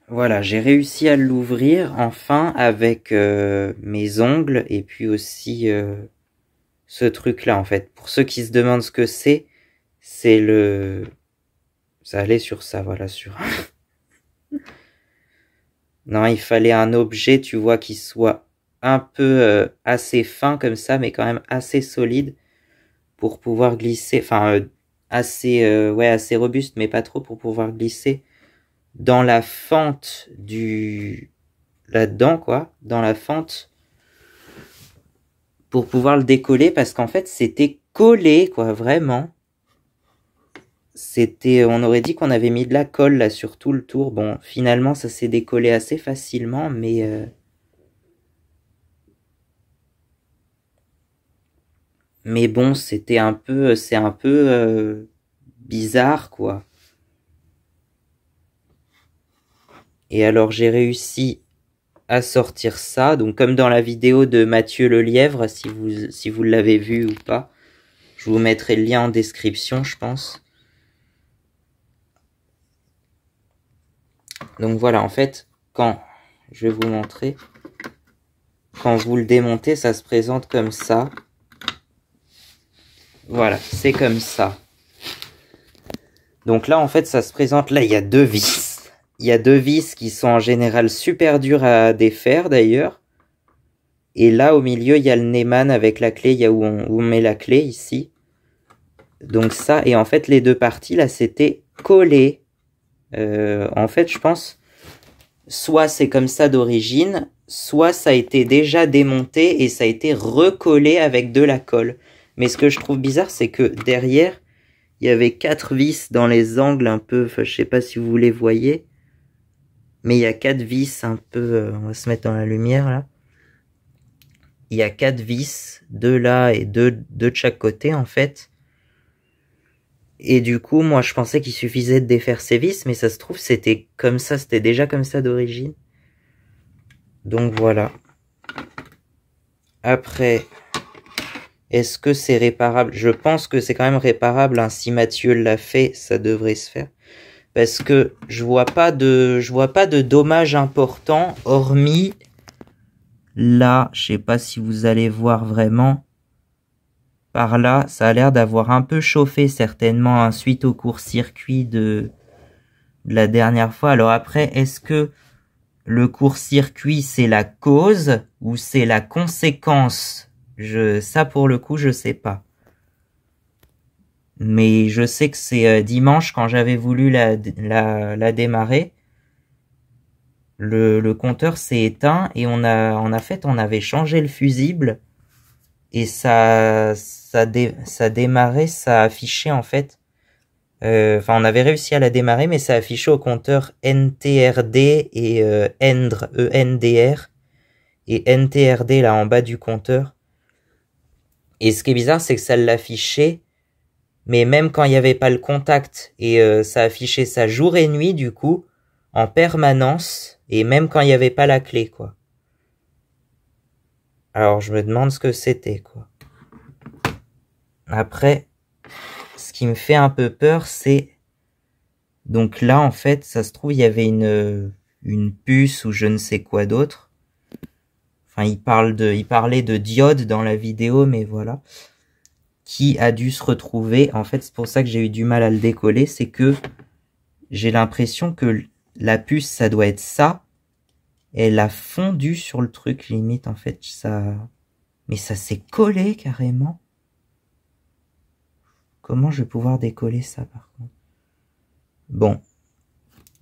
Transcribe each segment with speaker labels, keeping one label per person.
Speaker 1: Voilà, j'ai réussi à l'ouvrir enfin avec mes ongles et puis aussi ce truc-là en fait. Pour ceux qui se demandent ce que c'est le... Ça allait sur ça, voilà, sur... Non, il fallait un objet, tu vois, qui soit un peu assez fin comme ça, mais quand même assez solide pour pouvoir glisser, enfin assez, ouais, assez robuste, mais pas trop pour pouvoir glisser dans la fente du... là-dedans, quoi, dans la fente pour pouvoir le décoller parce qu'en fait c'était collé quoi, vraiment. C'était, on aurait dit qu'on avait mis de la colle là sur tout le tour. Bon, finalement ça s'est décollé assez facilement, mais bon, c'était un peu, c'est un peu bizarre quoi. Et alors j'ai réussi à sortir ça, donc comme dans la vidéo de Mathieu Lelièvre, si vous l'avez vu ou pas, je vous mettrai le lien en description, je pense. Donc voilà, en fait, quand je vais vous montrer, quand vous le démontez, ça se présente comme ça. Voilà, c'est comme ça. Donc là, en fait, ça se présente, là, il y a deux vis. Il y a deux vis qui sont en général super dures à défaire, d'ailleurs. Et là, au milieu, il y a le Neyman avec la clé, il y a où on met la clé, ici. Donc ça, et en fait, les deux parties, là, c'était collé. En fait, je pense, soit c'est comme ça d'origine, soit ça a été déjà démonté et ça a été recollé avec de la colle. Mais ce que je trouve bizarre, c'est que derrière, il y avait 4 vis dans les angles un peu, enfin, je sais pas si vous les voyez, mais il y a 4 vis un peu, on va se mettre dans la lumière là. Il y a 4 vis, 2 là et 2 de chaque côté en fait. Et du coup, moi je pensais qu'il suffisait de défaire ces vis, mais ça se trouve c'était comme ça, c'était déjà comme ça d'origine. Donc voilà. Après, est-ce que c'est réparable? Je pense que c'est quand même réparable, hein. Si Mathieu l'a fait, ça devrait se faire. Parce que je vois pas de dommages importants, hormis là, je sais pas si vous allez voir vraiment. Par là, ça a l'air d'avoir un peu chauffé certainement, hein, suite au court-circuit de la dernière fois. Alors après, est-ce que le court-circuit c'est la cause ou c'est la conséquence? Ça pour le coup, je sais pas. Mais je sais que c'est dimanche quand j'avais voulu la démarrer. Le compteur s'est éteint et on avait changé le fusible et ça démarrait, ça affichait en fait. Enfin, on avait réussi à la démarrer, mais ça affichait au compteur NTRD et ENDR, ENDR et NTRD là en bas du compteur. Et ce qui est bizarre, c'est que ça l'affichait, mais même quand il n'y avait pas le contact, et ça affichait ça jour et nuit du coup, en permanence, et même quand il n'y avait pas la clé, quoi. Alors je me demande ce que c'était, quoi. Après, ce qui me fait un peu peur, c'est... Donc là, en fait, ça se trouve, il y avait une puce ou je ne sais quoi d'autre. Enfin, il parlait de diode dans la vidéo, mais voilà. Qui a dû se retrouver. En fait, c'est pour ça que j'ai eu du mal à le décoller. C'est que j'ai l'impression que la puce, ça doit être ça. Elle a fondu sur le truc, limite, en fait. Mais ça s'est collé, carrément. Comment je vais pouvoir décoller ça, par contre? Bon.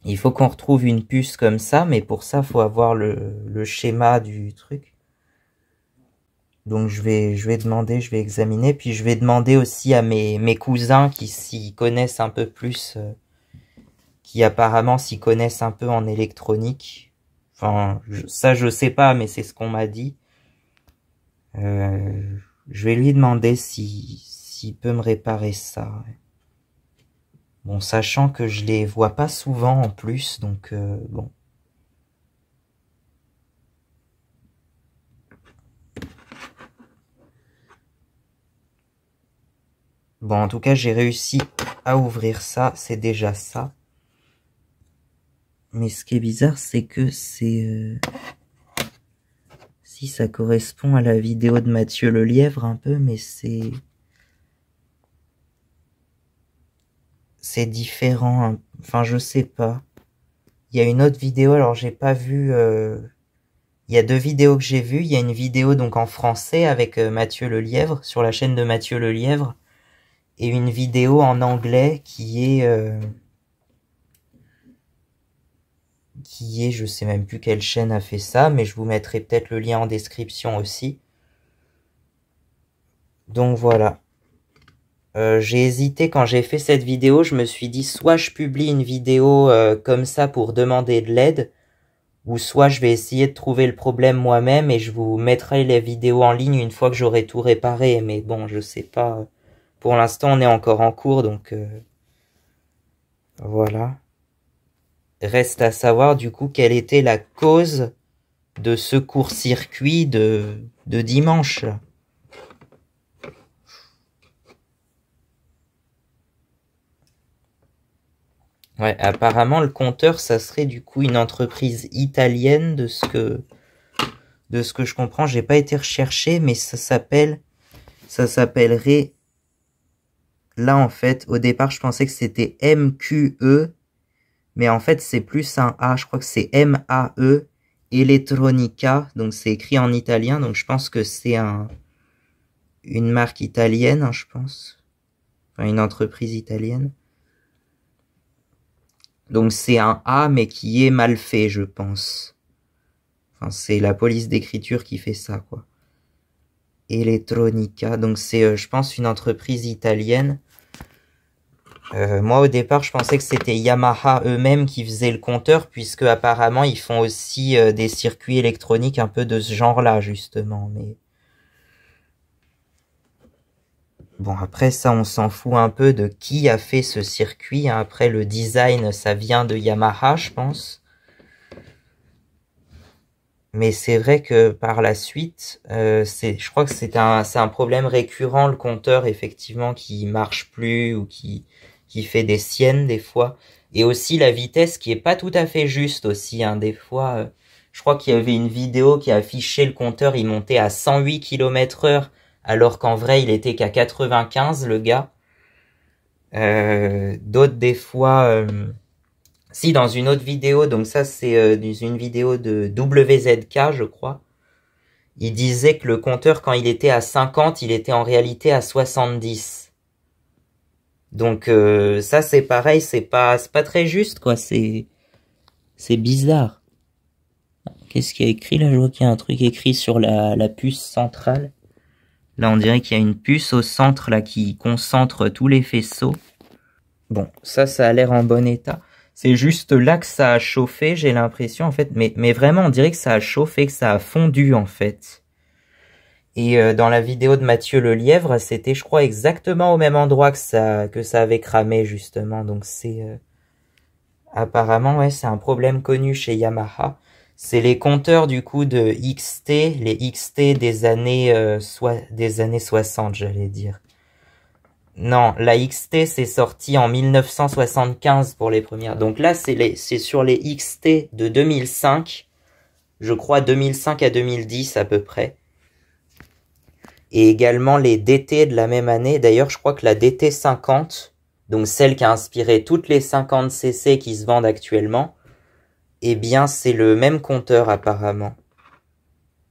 Speaker 1: Il faut qu'on retrouve une puce comme ça, mais pour ça, faut avoir le schéma du truc. Donc je vais demander, je vais examiner, puis je vais demander aussi à mes cousins qui s'y connaissent un peu plus, qui apparemment s'y connaissent un peu en électronique. Enfin, ça je sais pas, mais c'est ce qu'on m'a dit. Je vais lui demander s'il peut me réparer ça. Bon, sachant que je les vois pas souvent en plus, donc bon. Bon, en tout cas, j'ai réussi à ouvrir ça, c'est déjà ça. Mais ce qui est bizarre, c'est que c'est... Si, ça correspond à la vidéo de Mathieu Lelièvre un peu, mais c'est... C'est différent. Hein. Enfin, je sais pas. Il y a une autre vidéo, alors j'ai pas vu... Il y a deux vidéos que j'ai vues. Il y a une vidéo donc en français avec Mathieu Lelièvre, sur la chaîne de Mathieu Lelièvre, et une vidéo en anglais qui est, je sais même plus quelle chaîne a fait ça, mais je vous mettrai peut-être le lien en description aussi. Donc voilà. J'ai hésité quand j'ai fait cette vidéo, je me suis dit soit je publie une vidéo comme ça pour demander de l'aide, ou soit je vais essayer de trouver le problème moi-même et je vous mettrai les vidéos en ligne une fois que j'aurai tout réparé. Mais bon, je sais pas. Pour l'instant, on est encore en cours, donc voilà. Reste à savoir du coup quelle était la cause de ce court-circuit de dimanche. Ouais, apparemment le compteur, ça serait du coup une entreprise italienne de ce que je comprends. J'ai pas été recherché, mais ça s'appellerait. Là en fait, au départ, je pensais que c'était MQE, mais en fait c'est plus un A. Je crois que c'est MAE Elettronica, donc c'est écrit en italien. Donc je pense que c'est une marque italienne, hein, je pense, enfin une entreprise italienne. Donc c'est un A, mais qui est mal fait, je pense. Enfin, c'est la police d'écriture qui fait ça, quoi. Elettronica, donc c'est, je pense, une entreprise italienne. Moi, au départ, je pensais que c'était Yamaha eux-mêmes qui faisaient le compteur, puisque apparemment, ils font aussi des circuits électroniques un peu de ce genre-là, justement. Mais bon, après ça, on s'en fout un peu de qui a fait ce circuit. Hein. Après, le design, ça vient de Yamaha, je pense. Mais c'est vrai que par la suite, je crois que c'est un problème récurrent, le compteur, effectivement, qui marche plus ou qui fait des siennes des fois. Et aussi la vitesse qui est pas tout à fait juste aussi. Hein. Des fois, je crois qu'il y avait une vidéo qui affichait le compteur, il montait à 108 km/h, alors qu'en vrai, il était qu'à 95, le gars. D'autres, des fois... Si, dans une autre vidéo, donc ça c'est une vidéo de WZK, je crois, il disait que le compteur, quand il était à 50, il était en réalité à 70. Donc ça c'est pareil, c'est pas très juste, quoi, c'est bizarre. Qu'est-ce qu'il y a écrit là? Je vois qu'il y a un truc écrit sur la puce centrale. Là on dirait qu'il y a une puce au centre là qui concentre tous les faisceaux. Bon, ça a l'air en bon état. C'est juste là que ça a chauffé, j'ai l'impression, en fait. Mais vraiment, on dirait que ça a chauffé, que ça a fondu, en fait. Et dans la vidéo de Mathieu Lelièvre, c'était, je crois, exactement au même endroit que ça avait cramé, justement. Donc c'est... apparemment, ouais, c'est un problème connu chez Yamaha. C'est les compteurs, du coup, de XT, les XT des années 60, j'allais dire. Non, la XT c'est sorti en 1975 pour les premières. Donc là c'est sur les XT de 2005, je crois 2005 à 2010 à peu près. Et également les DT de la même année. D'ailleurs, je crois que la DT 50, donc celle qui a inspiré toutes les 50 cc qui se vendent actuellement, eh bien c'est le même compteur apparemment.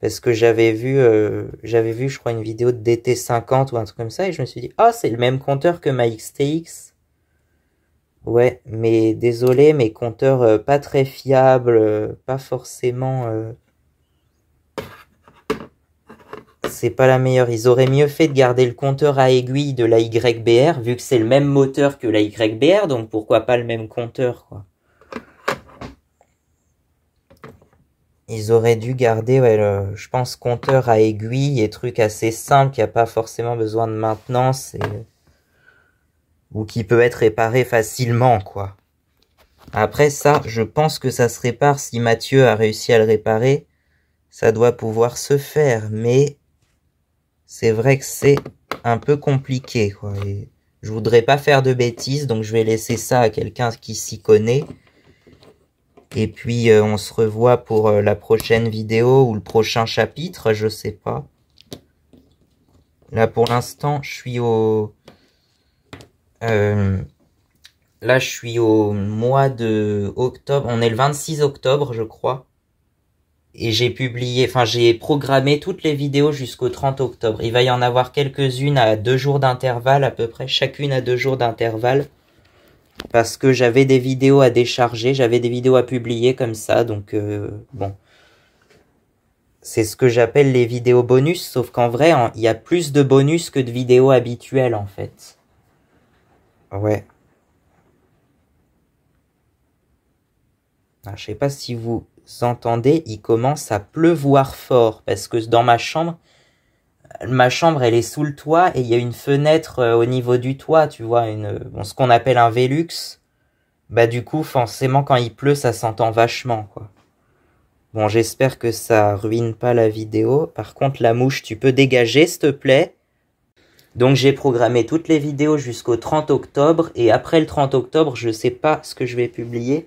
Speaker 1: Parce que j'avais vu, je crois, une vidéo de DT50 ou un truc comme ça, et je me suis dit, ah, c'est le même compteur que ma XTX. Ouais, mais désolé, mes compteurs pas très fiables, pas forcément... c'est pas la meilleure. Ils auraient mieux fait de garder le compteur à aiguille de la YBR, vu que c'est le même moteur que la YBR, donc pourquoi pas le même compteur, quoi. Ils auraient dû garder, ouais, je pense, compteur à aiguille et trucs assez simples qui a pas forcément besoin de maintenance ou qui peut être réparé facilement, quoi. Après ça, je pense que ça se répare si Mathieu a réussi à le réparer. Ça doit pouvoir se faire, mais c'est vrai que c'est un peu compliqué, quoi. Et je voudrais pas faire de bêtises, donc je vais laisser ça à quelqu'un qui s'y connaît. Et puis on se revoit pour la prochaine vidéo ou le prochain chapitre, je sais pas. Là pour l'instant, je suis au... là je suis au mois de octobre, on est le 26 octobre je crois. Et j'ai publié, enfin j'ai programmé toutes les vidéos jusqu'au 30 octobre. Il va y en avoir quelques-unes à 2 jours d'intervalle à peu près, chacune à 2 jours d'intervalle. Parce que j'avais des vidéos à décharger, j'avais des vidéos à publier comme ça, donc bon. C'est ce que j'appelle les vidéos bonus, sauf qu'en vrai, il y a plus de bonus que de vidéos habituelles en fait. Ouais. Ah, je sais pas si vous entendez, il commence à pleuvoir fort, parce que dans ma chambre elle est sous le toit, et il y a une fenêtre au niveau du toit, tu vois, bon, ce qu'on appelle un Velux. Bah du coup, forcément, quand il pleut, ça s'entend vachement, quoi. Bon, j'espère que ça ruine pas la vidéo. Par contre, la mouche, tu peux dégager, s'il te plaît. Donc, j'ai programmé toutes les vidéos jusqu'au 30 octobre. Et après le 30 octobre, je sais pas ce que je vais publier.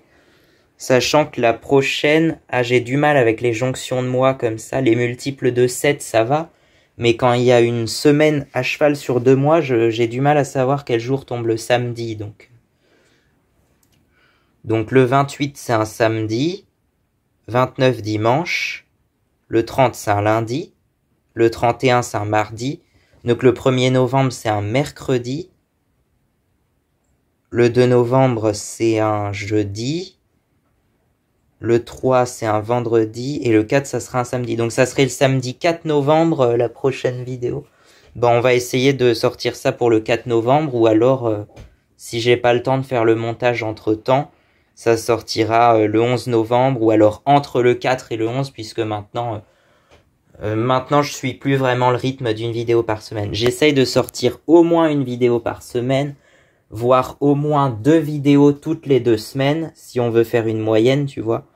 Speaker 1: Sachant que la prochaine, j'ai du mal avec les jonctions de mois comme ça. Les multiples de 7, ça va. Mais quand il y a une semaine à cheval sur 2 mois, j'ai du mal à savoir quel jour tombe le samedi. Donc le 28, c'est un samedi. 29 dimanche, le 30 c'est un lundi, le 31 c'est un mardi, donc le 1er novembre c'est un mercredi, le 2 novembre c'est un jeudi, le 3 c'est un vendredi et le 4 ça sera un samedi. Donc ça serait le samedi 4 novembre la prochaine vidéo. Bon, on va essayer de sortir ça pour le 4 novembre ou alors si j'ai pas le temps de faire le montage entre temps, ça sortira le 11 novembre ou alors entre le 4 et le 11 puisque maintenant je suis plus vraiment le rythme d'une vidéo par semaine. J'essaye de sortir au moins une vidéo par semaine, voire au moins 2 vidéos toutes les 2 semaines si on veut faire une moyenne, tu vois.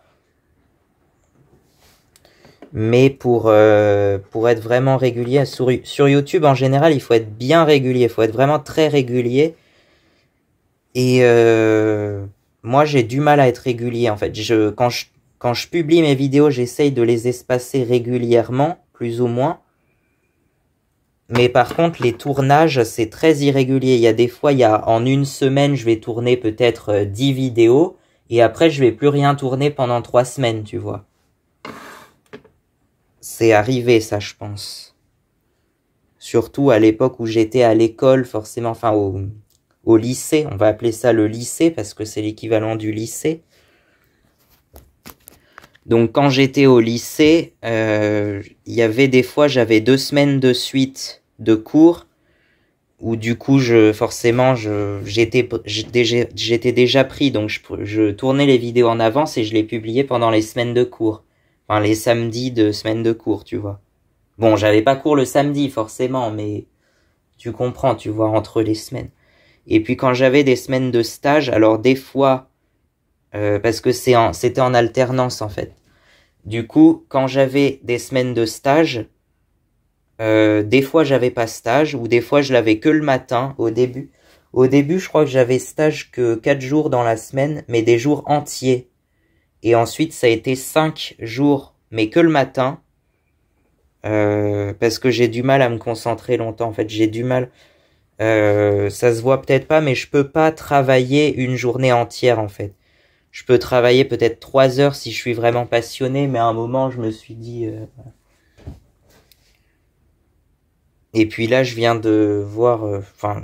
Speaker 1: Mais pour être vraiment régulier, sur YouTube en général, il faut être bien régulier, il faut être vraiment très régulier. Et moi, j'ai du mal à être régulier, en fait. Quand je publie mes vidéos, j'essaye de les espacer régulièrement, plus ou moins. Mais par contre, les tournages, c'est très irrégulier. Il y a des fois, en une semaine, je vais tourner peut-être 10 vidéos. Et après, je vais plus rien tourner pendant 3 semaines, tu vois. C'est arrivé, ça, je pense. Surtout à l'époque où j'étais à l'école, forcément, enfin, au lycée, on va appeler ça le lycée parce que c'est l'équivalent du lycée. Donc quand j'étais au lycée, il y avait des fois j'avais 2 semaines de suite de cours où du coup j'étais déjà pris, donc je tournais les vidéos en avance et je les publiais pendant les semaines de cours, enfin les samedis de semaine de cours, tu vois. Bon, j'avais pas cours le samedi forcément, mais tu comprends, tu vois, entre les semaines. Et puis quand j'avais des semaines de stage, alors des fois, parce que c'était en alternance en fait. Du coup, quand j'avais des semaines de stage, des fois j'avais pas stage, ou des fois je l'avais que le matin au début. Au début, je crois que j'avais stage que 4 jours dans la semaine, mais des jours entiers. Et ensuite, ça a été 5 jours, mais que le matin. Parce que j'ai du mal à me concentrer longtemps. En fait, j'ai du mal. Ça se voit peut-être pas, mais je peux pas travailler une journée entière, en fait. Je peux travailler peut-être 3 heures si je suis vraiment passionné, mais à un moment, je me suis dit... Et puis là, je viens de voir... Enfin...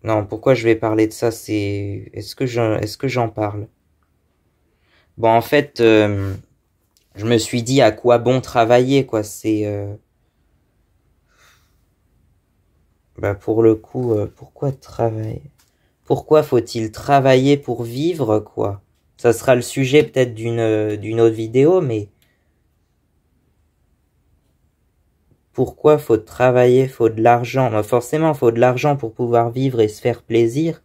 Speaker 1: non, pourquoi je vais parler de ça, c'est... Est-ce que j'en parle? Bon, en fait, je me suis dit à quoi bon travailler, quoi. C'est... bah, pour le coup, pourquoi travailler? Pourquoi faut-il travailler pour vivre, quoi? Ça sera le sujet peut-être d'une autre vidéo, mais... Pourquoi faut travailler? Faut de l'argent. Bah, forcément, faut de l'argent pour pouvoir vivre et se faire plaisir.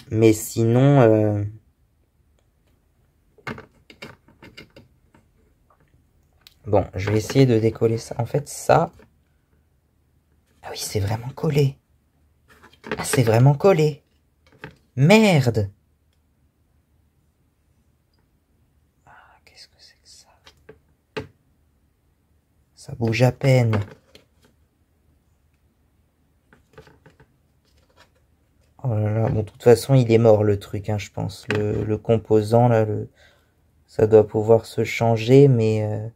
Speaker 1: Mais sinon... Bon, je vais essayer de décoller ça. En fait, ça... Ah oui, c'est vraiment collé. Ah, c'est vraiment collé. Merde! Ça bouge à peine. Oh là là, bon, de toute façon, il est mort le truc, hein, je pense. Le composant, là, ça doit pouvoir se changer, mais...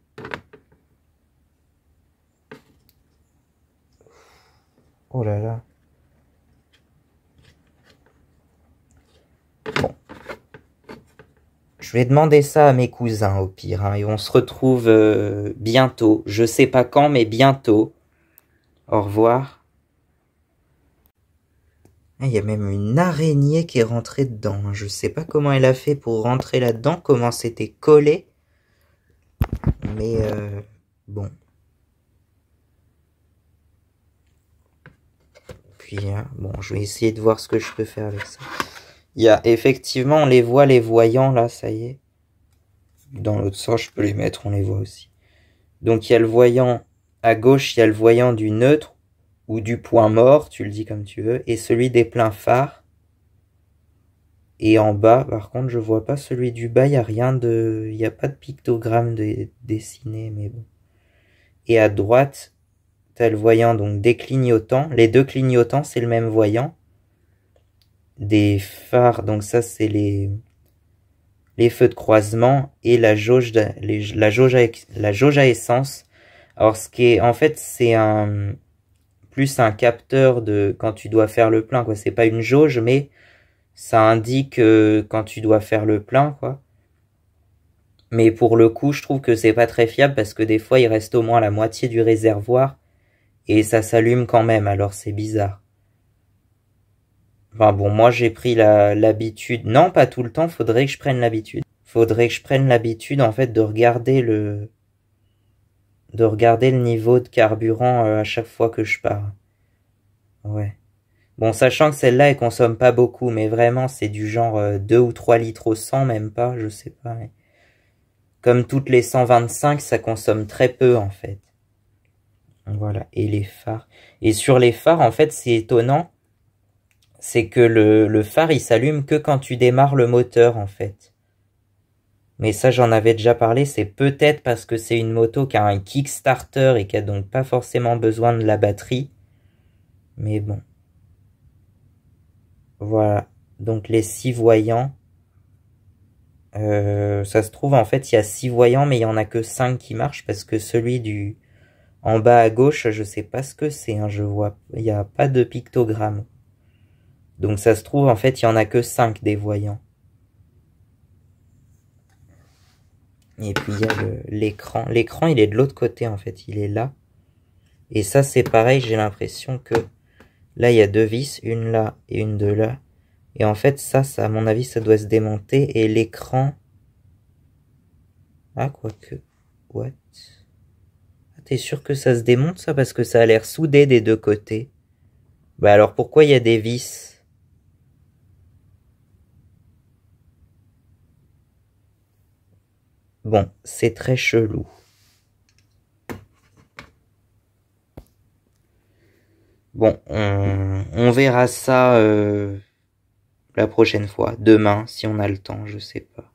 Speaker 1: Oh là là. Bon. Je vais demander ça à mes cousins, au pire, hein, et on se retrouve bientôt. Je sais pas quand, mais bientôt. Au revoir. Il y a même une araignée qui est rentrée dedans. Je sais pas comment elle a fait pour rentrer là-dedans, comment c'était collé. Mais bon. Puis, bon, je vais essayer de voir ce que je peux faire avec ça. Il y a effectivement, on les voit, les voyants, là, ça y est. Dans l'autre sens, je peux les mettre, on les voit aussi. Donc, il y a le voyant à gauche, il y a le voyant du neutre ou du point mort, tu le dis comme tu veux, et celui des pleins phares. Et en bas, par contre, je vois pas celui du bas, il n'y a rien de... Il n'y a pas de pictogramme dessiné, mais bon. Et à droite, t'as le voyant donc des clignotants. Les deux clignotants, c'est le même voyant. Des phares, donc ça, c'est les feux de croisement et la jauge à essence. Alors, ce qui est... En fait, c'est plus un capteur de quand tu dois faire le plein, quoi. C'est pas une jauge, mais ça indique quand tu dois faire le plein, quoi. Mais pour le coup, je trouve que c'est pas très fiable parce que des fois, il reste au moins la moitié du réservoir et ça s'allume quand même, alors c'est bizarre. Enfin bon, moi j'ai pris l'habitude, non pas tout le temps, faudrait que je prenne l'habitude. Faudrait que je prenne l'habitude en fait de regarder le niveau de carburant à chaque fois que je pars. Ouais. Bon, sachant que celle-là, elle consomme pas beaucoup, mais vraiment, c'est du genre 2 ou 3 litres au 100, même pas, je sais pas. Mais... Comme toutes les 125, ça consomme très peu, en fait. Voilà, et les phares. Et sur les phares, en fait, c'est étonnant, c'est que le phare, il s'allume que quand tu démarres le moteur, en fait. Mais ça, j'en avais déjà parlé, c'est peut-être parce que c'est une moto qui a un Kickstarter et qui a donc pas forcément besoin de la batterie. Mais bon. Voilà, donc les 6 voyants. Ça se trouve, en fait, il y a 6 voyants, mais il y en a que 5 qui marchent, parce que celui du en bas à gauche, je sais pas ce que c'est, hein, je vois, il n'y a pas de pictogramme. Donc ça se trouve, en fait, il y en a que 5 des voyants. Et puis il y a l'écran. L'écran, il est de l'autre côté, en fait, il est là. Et ça, c'est pareil, j'ai l'impression que là, il y a 2 vis, une là et une de là. Et en fait, ça, à mon avis, ça doit se démonter. Et l'écran... Ah, quoique... What? Ah, t'es sûr que ça se démonte, ça? Parce que ça a l'air soudé des deux côtés. Bah alors, pourquoi il y a des vis? Bon, c'est très chelou. Bon, on verra ça la prochaine fois. Demain, si on a le temps, je sais pas.